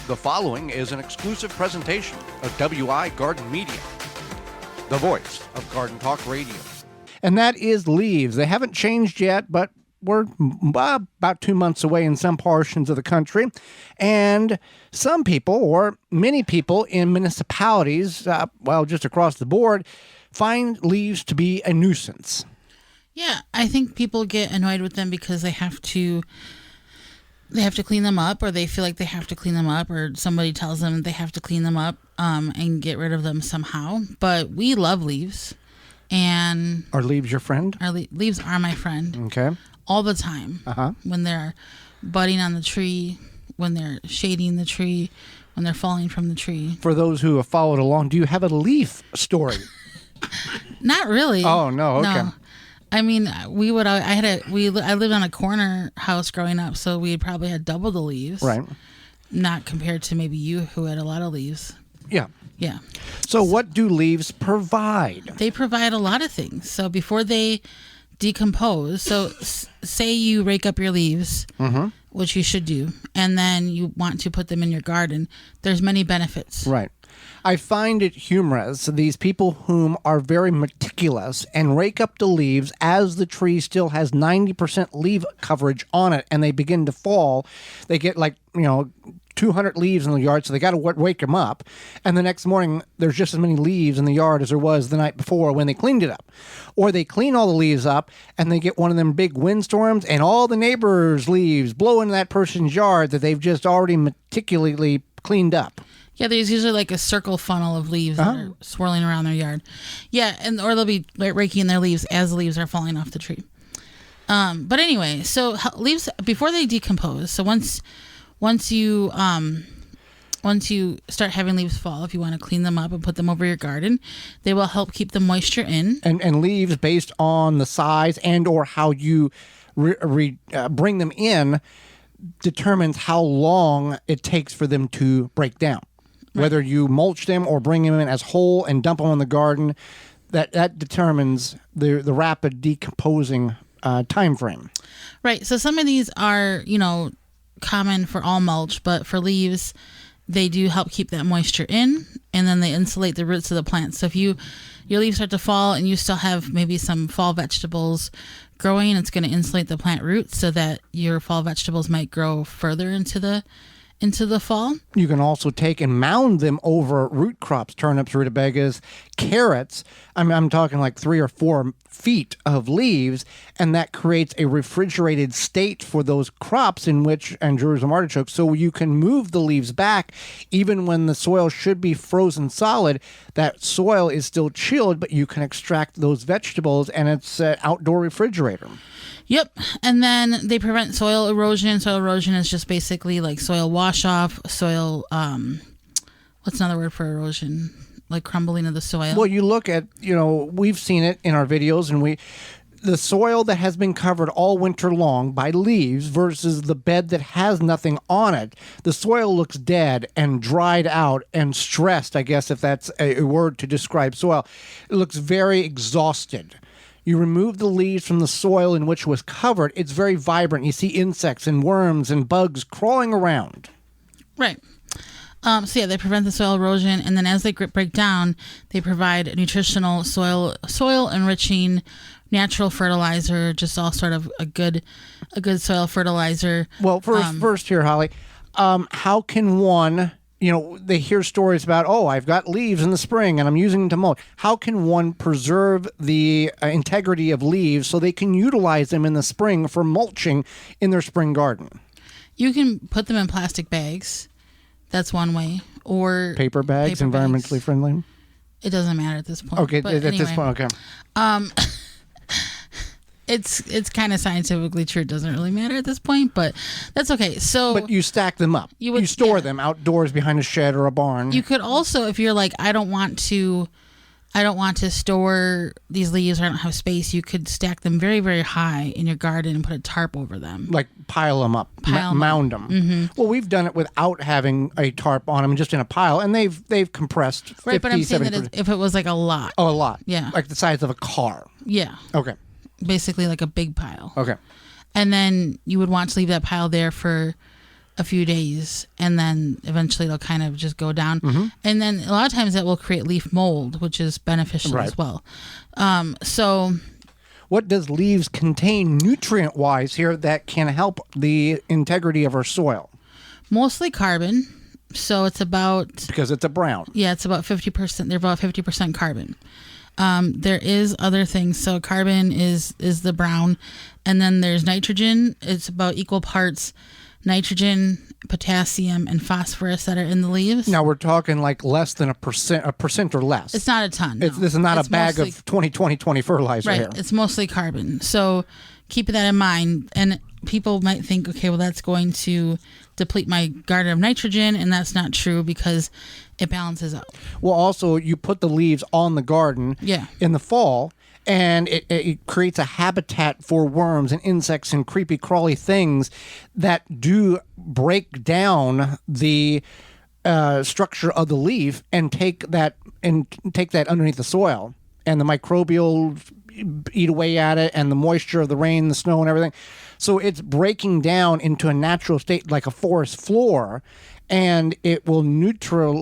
The following is an exclusive presentation of WI Garden Media, the voice of Garden Talk Radio. And that is leaves. They haven't changed yet, but we're about 2 months away in some portions of the country. And some people, or many people in municipalities, just across the board, find leaves to be a nuisance. Yeah, I think people get annoyed with them because they have to clean them up, or they feel like they have to clean them up, or somebody tells them they have to clean them up and get rid of them somehow. But we love leaves. And are leaves your friend? Leaves are my friend. Okay. All the time. When they're budding on the tree, when they're shading the tree, when they're falling from the tree. For those who have followed along, do you have a leaf story? Not really. Oh, no. Okay. No. I mean, I lived on a corner house growing up, so we probably had double the leaves. Right. Not compared to maybe you, who had a lot of leaves. Yeah. Yeah. So what do leaves provide? They provide a lot of things. So before they decompose, so say you rake up your leaves, which you should do, and then you want to put them in your garden, there's many benefits. Right. I find it humorous, these people whom are very meticulous and rake up the leaves as the tree still has 90% leaf coverage on it, and they begin to fall. They get 200 leaves in the yard, so they got to wake them up. And the next morning, there's just as many leaves in the yard as there was the night before when they cleaned it up. Or they clean all the leaves up, and they get one of them big windstorms, and all the neighbors' leaves blow into that person's yard that they've just already meticulously cleaned up. Yeah, there's usually like a circle funnel of leaves that are swirling around their yard. Yeah, or they'll be raking their leaves as the leaves are falling off the tree. But anyway, so leaves, before they decompose, so once you start having leaves fall, if you want to clean them up and put them over your garden, they will help keep the moisture in. And leaves, based on the size and or how you bring them in, determines how long it takes for them to break down. Right. Whether you mulch them or bring them in as whole and dump them in the garden, that determines the rapid decomposing time frame. Right. So some of these are, common for all mulch, but for leaves, they do help keep that moisture in, and then they insulate the roots of the plant. So if your leaves start to fall and you still have maybe some fall vegetables growing, it's going to insulate the plant roots so that your fall vegetables might grow further into the fall. You can also take and mound them over root crops, turnips, rutabagas, carrots. I'm talking like 3 or 4 feet of leaves, and that creates a refrigerated state for those crops and Jerusalem artichokes. So you can move the leaves back even when the soil should be frozen solid. That soil is still chilled, but you can extract those vegetables, and it's an outdoor refrigerator. Yep. And then they prevent soil erosion. Soil erosion is just basically like soil wash off, soil, what's another word for erosion? Like crumbling of the soil. Well, you look at, we've seen it in our videos, and the soil that has been covered all winter long by leaves versus the bed that has nothing on it, the soil looks dead and dried out and stressed, I guess, if that's a word to describe soil. It looks very exhausted. You remove the leaves from the soil in which it was covered, it's very vibrant. You see insects and worms and bugs crawling around. Right. They prevent the soil erosion, and then as they break down, they provide nutritional soil enriching, natural fertilizer, just all sort of a good soil fertilizer. Well, first here, Holly, how can one... they hear stories about, I've got leaves in the spring and I'm using them to mulch. How can one preserve the integrity of leaves so they can utilize them in the spring for mulching in their spring garden? You can put them in plastic bags. That's one way. Or paper bags, environmentally friendly? It doesn't matter at this point. Okay, this point, okay. It's kind of scientifically true. It doesn't really matter at this point, but that's okay. But you stack them up. You store them outdoors behind a shed or a barn. You could also, if you're like, I don't want to store these leaves, or I don't have space, you could stack them very, very high in your garden and put a tarp over them. Like pile them up, mound them. Mm-hmm. Well, we've done it without having a tarp on them, just in a pile, and they've compressed 50, right, but I'm saying 70%. that if it was like a lot. Oh, a lot. Yeah. Like the size of a car. Yeah. Okay. Basically like a big pile. Okay. And then you would want to leave that pile there for a few days, and then eventually they'll kind of just go down. Mm-hmm. And then a lot of times that will create leaf mold, which is beneficial as well. So what does leaves contain nutrient-wise here that can help the integrity of our soil? mostly carbon. So it's about, Because it's a brown. yeah, it's about 50%. They're about 50% carbon. There is other things. So carbon is the brown, and then there's nitrogen. It's about equal parts nitrogen, potassium, and phosphorus that are in the leaves. Now we're talking like less than a percent or less. It's not a ton. No. This is not It's a bag mostly, of 2020 fertilizer right. here. It's mostly carbon. So keep that in mind. And people might think, okay, well, that's going to deplete my garden of nitrogen, and that's not true because it balances out. Well, also you put the leaves on the garden in the fall, and it creates a habitat for worms and insects and creepy crawly things that do break down the structure of the leaf and take that underneath the soil, and the microbial eat away at it, and the moisture of the rain, the snow, and everything. So it's breaking down into a natural state like a forest floor, and it will neutrophil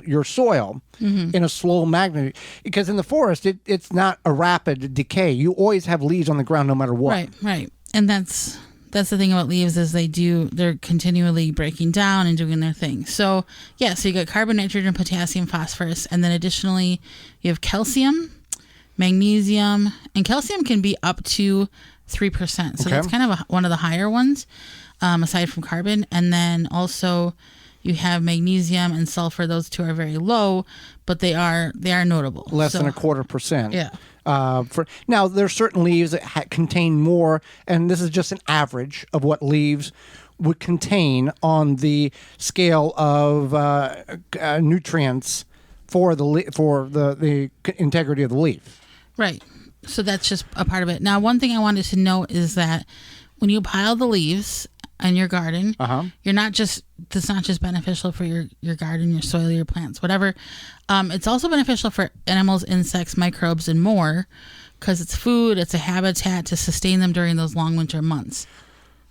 your soil in a slow magnitude. Because in the forest, it's not a rapid decay. You always have leaves on the ground no matter what. Right. And that's the thing about leaves is they're continually breaking down and doing their thing. So yeah, so you got carbon, nitrogen, potassium, phosphorus, and then additionally you have calcium, magnesium, and calcium can be up to 3%. So that's kind of one of the higher ones, aside from carbon. And then also you have magnesium and sulfur. Those two are very low, but they are notable. Less than 0.25%. Yeah. Now, there are certain leaves that contain more, and this is just an average of what leaves would contain on the scale of nutrients for the integrity of the leaf. Right. So that's just a part of it. Now, one thing I wanted to note is that when you pile the leaves in your garden, that's not just beneficial for your garden, your soil, your plants, whatever. It's also beneficial for animals, insects, microbes, and more, because it's food, it's a habitat to sustain them during those long winter months.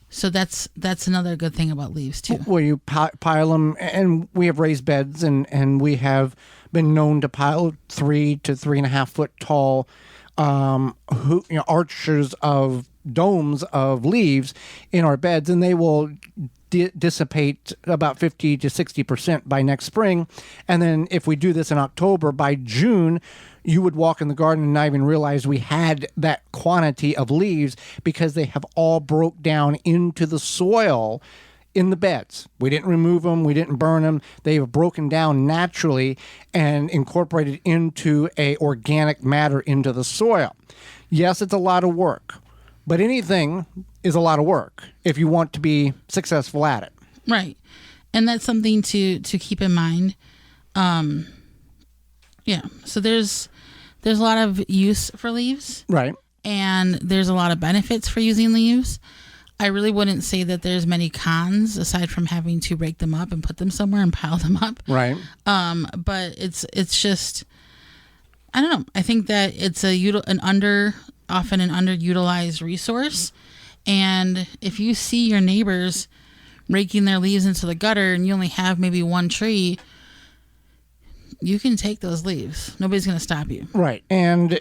So that's another good thing about leaves too. Well, you pile them, and we have raised beds, and we have been known to pile 3 to 3.5 foot tall arches of domes of leaves in our beds, and they will dissipate about 50 to 60% by next spring. And then if we do this in October, by June, you would walk in the garden and not even realize we had that quantity of leaves because they have all broke down into the soil in the beds. We didn't remove them. We didn't burn them. They have broken down naturally and incorporated into a organic matter into the soil. Yes, it's a lot of work, but anything is a lot of work if you want to be successful at it. Right. And that's something to keep in mind. Yeah. So there's a lot of use for leaves. Right. And there's a lot of benefits for using leaves. I really wouldn't say that there's many cons aside from having to rake them up and put them somewhere and pile them up. Right. But it's just, I don't know. I think that it's often an underutilized resource. And if you see your neighbors raking their leaves into the gutter and you only have maybe one tree, you can take those leaves. Nobody's going to stop you. Right. And,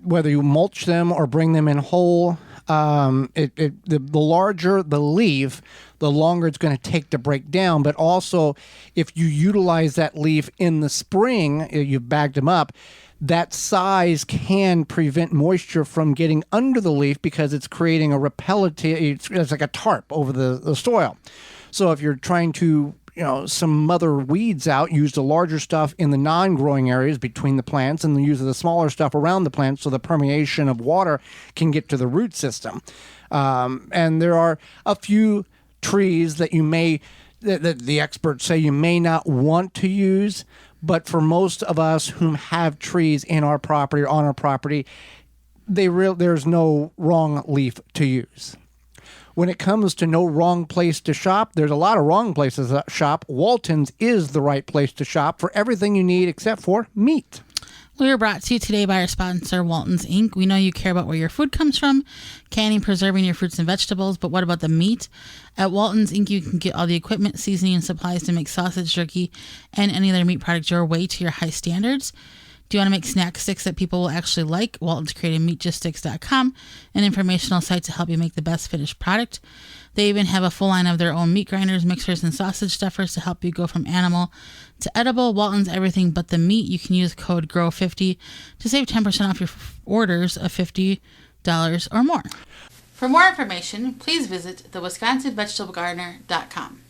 whether you mulch them or bring them in whole, the larger the leaf, the longer it's going to take to break down. But also, if you utilize that leaf in the spring, you've bagged them up, that size can prevent moisture from getting under the leaf because it's creating a repellent. It's like a tarp over the soil. So if you're trying to some other weeds out, use the larger stuff in the non-growing areas between the plants and use the smaller stuff around the plants so the permeation of water can get to the root system. And there are a few trees that that the experts say you may not want to use, but for most of us who have trees in our property or on our property, there's no wrong leaf to use. When it comes to no wrong place to shop, there's a lot of wrong places to shop. Walton's is the right place to shop for everything you need except for meat. We are brought to you today by our sponsor, Walton's Inc. We know you care about where your food comes from, canning, preserving your fruits and vegetables, but what about the meat? At Walton's Inc., you can get all the equipment, seasoning, and supplies to make sausage, jerky, and any other meat product your way to your high standards. Do you want to make snack sticks that people will actually like? Walton's created meatjuststicks.com, an informational site to help you make the best finished product. They even have a full line of their own meat grinders, mixers, and sausage stuffers to help you go from animal to edible. Walton's everything but the meat. You can use code GROW50 to save 10% off your orders of $50 or more. For more information, please visit thewisconsinvegetablegardener.com.